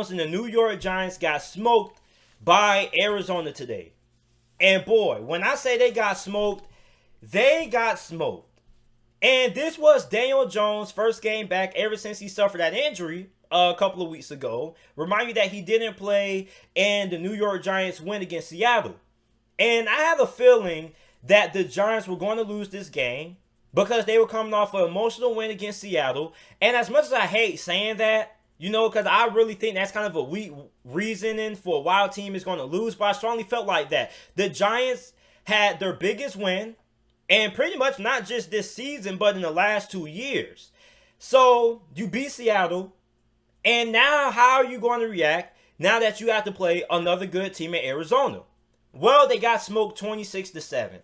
Jones and the New York Giants got smoked by Arizona today. And boy, when I say they got smoked, they got smoked. And this was Daniel Jones' first game back ever since he suffered that injury a couple of weeks ago. Remind you that he didn't play in the New York Giants win against Seattle. And I have a feeling that the Giants were going to lose this game because they were coming off an emotional win against Seattle. And as much as I hate saying that, because I really think that's kind of a weak reasoning for why a team is going to lose, but I strongly felt like that. The Giants had their biggest win, and pretty much not just this season, but in the last 2 years. So you beat Seattle, and now how are you going to react now that you have to play another good team in Arizona? Well, they got smoked 26-7.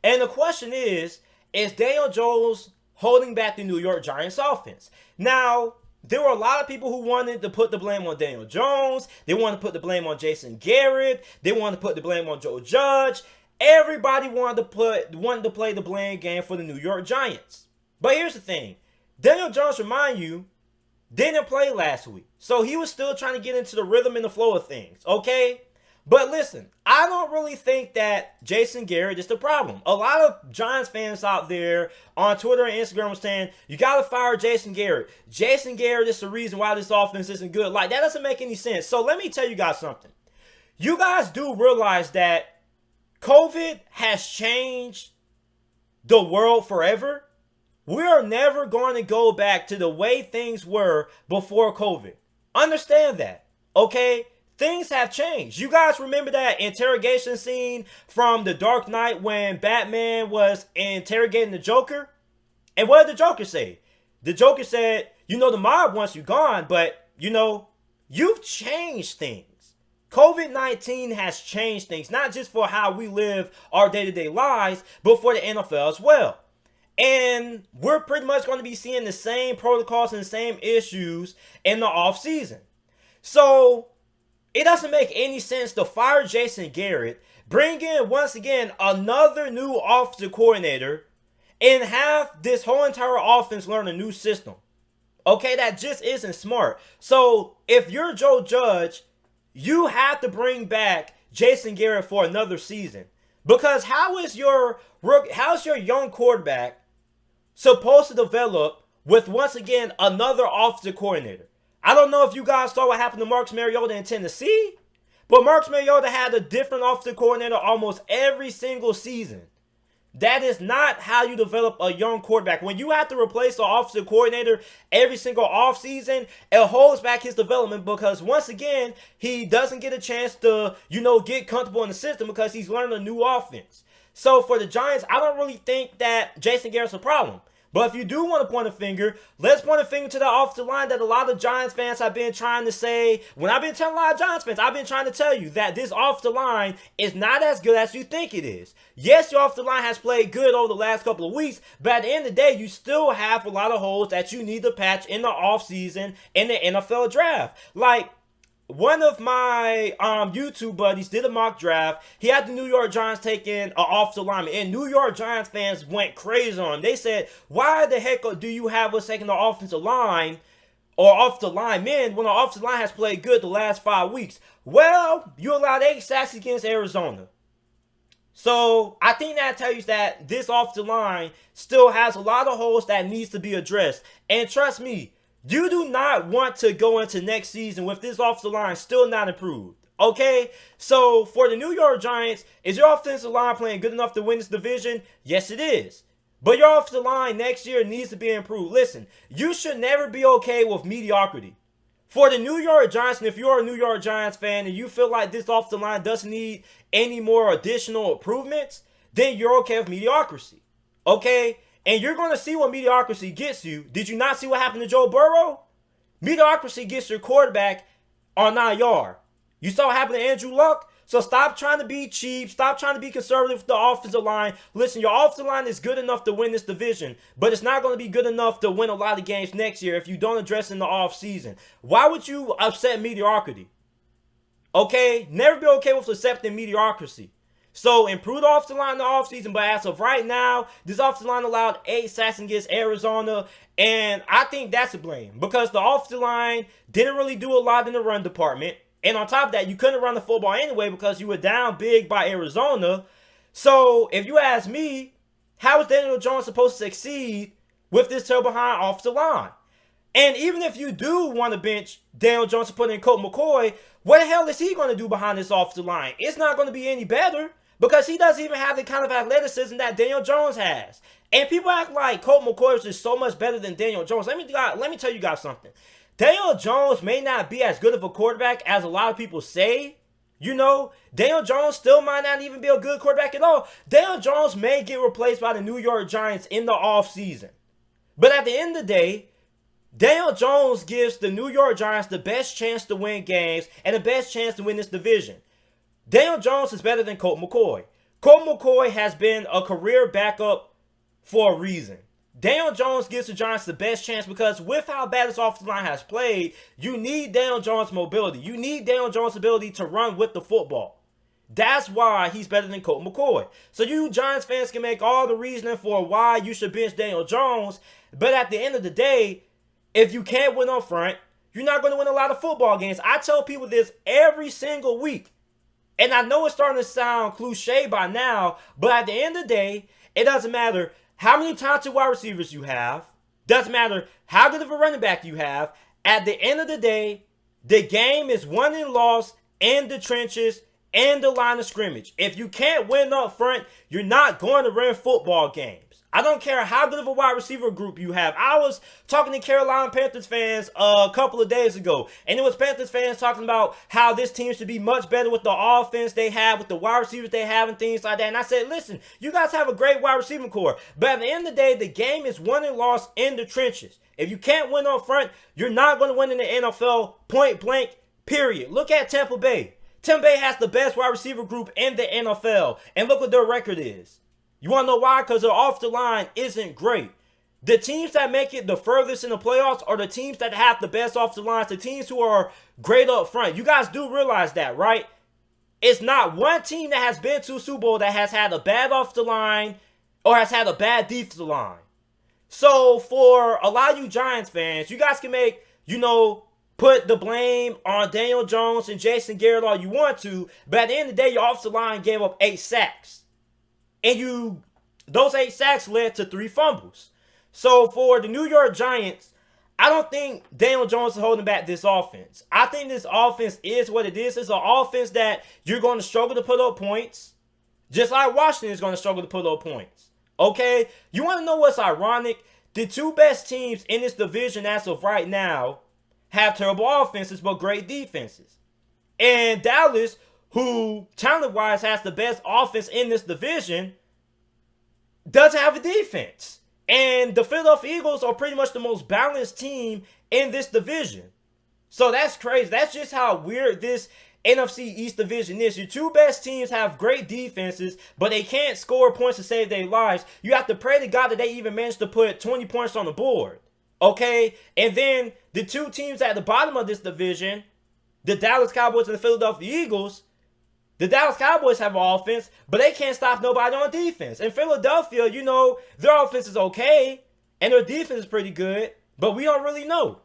And the question is Daniel Jones holding back the New York Giants offense? Now, there were a lot of people who wanted to put the blame on Daniel Jones. They wanted to put the blame on Jason Garrett. They wanted to put the blame on Joe Judge. Everybody wanted to play the blame game for the New York Giants. But here's the thing. Daniel Jones, remind you, didn't play last week. So he was still trying to get into the rhythm and the flow of things, okay? But listen, I don't really think that Jason Garrett is the problem. A lot of Giants fans out there on Twitter and Instagram were saying, you got to fire Jason Garrett. Jason Garrett is the reason why this offense isn't good. Like, that doesn't make any sense. So let me tell you guys something. You guys do realize that COVID has changed the world forever. We are never going to go back to the way things were before COVID. Understand that, okay? Things have changed. You guys remember that interrogation scene from The Dark Knight when Batman was interrogating the Joker? And what did the Joker say? The Joker said, the mob wants you gone, but, you've changed things. COVID-19 has changed things, not just for how we live our day-to-day lives, but for the NFL as well. And we're pretty much going to be seeing the same protocols and the same issues in the offseason. So it doesn't make any sense to fire Jason Garrett, bring in, once again, another new offensive coordinator, and have this whole entire offense learn a new system. Okay, that just isn't smart. So if you're Joe Judge, you have to bring back Jason Garrett for another season. Because how's your young quarterback supposed to develop with, once again, another offensive coordinator? I don't know if you guys saw what happened to Marcus Mariota in Tennessee, but Marcus Mariota had a different offensive coordinator almost every single season. That is not how you develop a young quarterback. When you have to replace the offensive coordinator every single offseason, it holds back his development because, once again, he doesn't get a chance to, get comfortable in the system because he's learning a new offense. So for the Giants, I don't really think that Jason Garrett's a problem. But if you do want to point a finger, let's point a finger to the offensive line that a lot of Giants fans have been trying to say. When I've been telling a lot of Giants fans, I've been trying to tell you that this offensive line is not as good as you think it is. Yes, your offensive line has played good over the last couple of weeks, but at the end of the day, you still have a lot of holes that you need to patch in the offseason in the NFL draft. Like, one of my YouTube buddies did a mock draft. He had the New York Giants taking an offensive lineman, and New York Giants fans went crazy on him. They said, why the heck do you have us taking the offensive line or offensive linemen when the offensive line has played good the last 5 weeks? Well, you allowed 8 sacks against Arizona. So I think that tells you that this offensive line still has a lot of holes that needs to be addressed. And trust me, you do not want to go into next season with this offensive line still not improved. Okay? So for the New York Giants, is your offensive line playing good enough to win this division? Yes, it is. But your offensive line next year needs to be improved. Listen, you should never be okay with mediocrity. For the New York Giants, and if you're a New York Giants fan and you feel like this offensive line doesn't need any more additional improvements, then you're okay with mediocrity. Okay? And you're going to see what mediocrity gets you. Did you not see what happened to Joe Burrow? Mediocrity gets your quarterback on IR. You saw what happened to Andrew Luck? So stop trying to be cheap. Stop trying to be conservative with the offensive line. Listen, your offensive line is good enough to win this division, but it's not going to be good enough to win a lot of games next year if you don't address in the offseason. Why would you upset mediocrity? Okay? Never be okay with accepting mediocrity. So improve the offensive line in the offseason, but as of right now, this offensive line allowed 8 sacks against Arizona, and I think that's a blame because the offensive line didn't really do a lot in the run department. And on top of that, you couldn't run the football anyway because you were down big by Arizona. So if you ask me, how is Daniel Jones supposed to succeed with this terrible behind offensive line? And even if you do want to bench Daniel Jones to put in Colt McCoy, what the hell is he going to do behind this offensive line? It's not going to be any better because he doesn't even have the kind of athleticism that Daniel Jones has. And people act like Colt McCoy is just so much better than Daniel Jones. Let me tell you guys something. Daniel Jones may not be as good of a quarterback as a lot of people say. You know, Daniel Jones still might not even be a good quarterback at all. Daniel Jones may get replaced by the New York Giants in the offseason. But at the end of the day, Daniel Jones gives the New York Giants the best chance to win games and the best chance to win this division. Daniel Jones is better than Colt McCoy. Colt McCoy has been a career backup for a reason. Daniel Jones gives the Giants the best chance because with how bad this offensive line has played, you need Daniel Jones' mobility. You need Daniel Jones' ability to run with the football. That's why he's better than Colt McCoy. So you Giants fans can make all the reasoning for why you should bench Daniel Jones, but at the end of the day, if you can't win up front, you're not going to win a lot of football games. I tell people this every single week. And I know it's starting to sound cliche by now, but at the end of the day, it doesn't matter how many talented wide receivers you have. Doesn't matter how good of a running back you have. At the end of the day, the game is won and lost in the trenches and the line of scrimmage. If you can't win up front, you're not going to win football games. I don't care how good of a wide receiver group you have. I was talking to Carolina Panthers fans a couple of days ago, and it was Panthers fans talking about how this team should be much better with the offense they have, with the wide receivers they have, and things like that. And I said, listen, you guys have a great wide receiving core, but at the end of the day, the game is won and lost in the trenches. If you can't win up front, you're not going to win in the NFL, point blank, period. Look at Tampa Bay. Tampa Bay has the best wide receiver group in the NFL, and look what their record is. You want to know why? Because their offensive line isn't great. The teams that make it the furthest in the playoffs are the teams that have the best offensive lines, the teams who are great up front. You guys do realize that, right? It's not one team that has been to a Super Bowl that has had a bad offensive line or has had a bad defensive line. So for a lot of you Giants fans, you guys can make, put the blame on Daniel Jones and Jason Garrett all you want to, but at the end of the day, your offensive line gave up 8 sacks. And those 8 sacks led to 3 fumbles. So for the New York Giants, I don't think Daniel Jones is holding back this offense. I think this offense is what it is. It's an offense that you're going to struggle to put up points. Just like Washington is going to struggle to put up points. Okay? You want to know what's ironic? The 2 best teams in this division as of right now have terrible offenses but great defenses. And Dallas, who talent-wise has the best offense in this division, doesn't have a defense. And the Philadelphia Eagles are pretty much the most balanced team in this division. So that's crazy. That's just how weird this NFC East division is. Your 2 best teams have great defenses, but they can't score points to save their lives. You have to pray to God that they even managed to put 20 points on the board. Okay? And then the 2 teams at the bottom of this division, the Dallas Cowboys and the Philadelphia Eagles, the Dallas Cowboys have an offense, but they can't stop nobody on defense. In Philadelphia, their offense is okay, and their defense is pretty good, but we don't really know.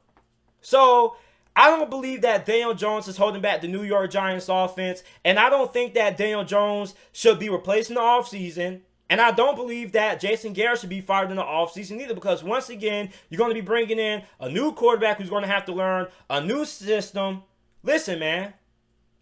So, I don't believe that Daniel Jones is holding back the New York Giants offense, and I don't think that Daniel Jones should be replaced in the offseason, and I don't believe that Jason Garrett should be fired in the offseason either, because once again, you're going to be bringing in a new quarterback who's going to have to learn a new system. Listen, man,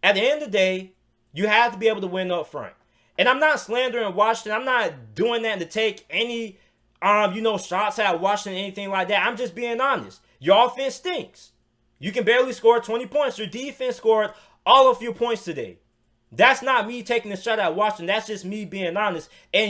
at the end of the day, you have to be able to win up front. And I'm not slandering Washington. I'm not doing that to take any, shots at Washington, anything like that. I'm just being honest. Your offense stinks. You can barely score 20 points. Your defense scored all of your points today. That's not me taking a shot at Washington. That's just me being honest. And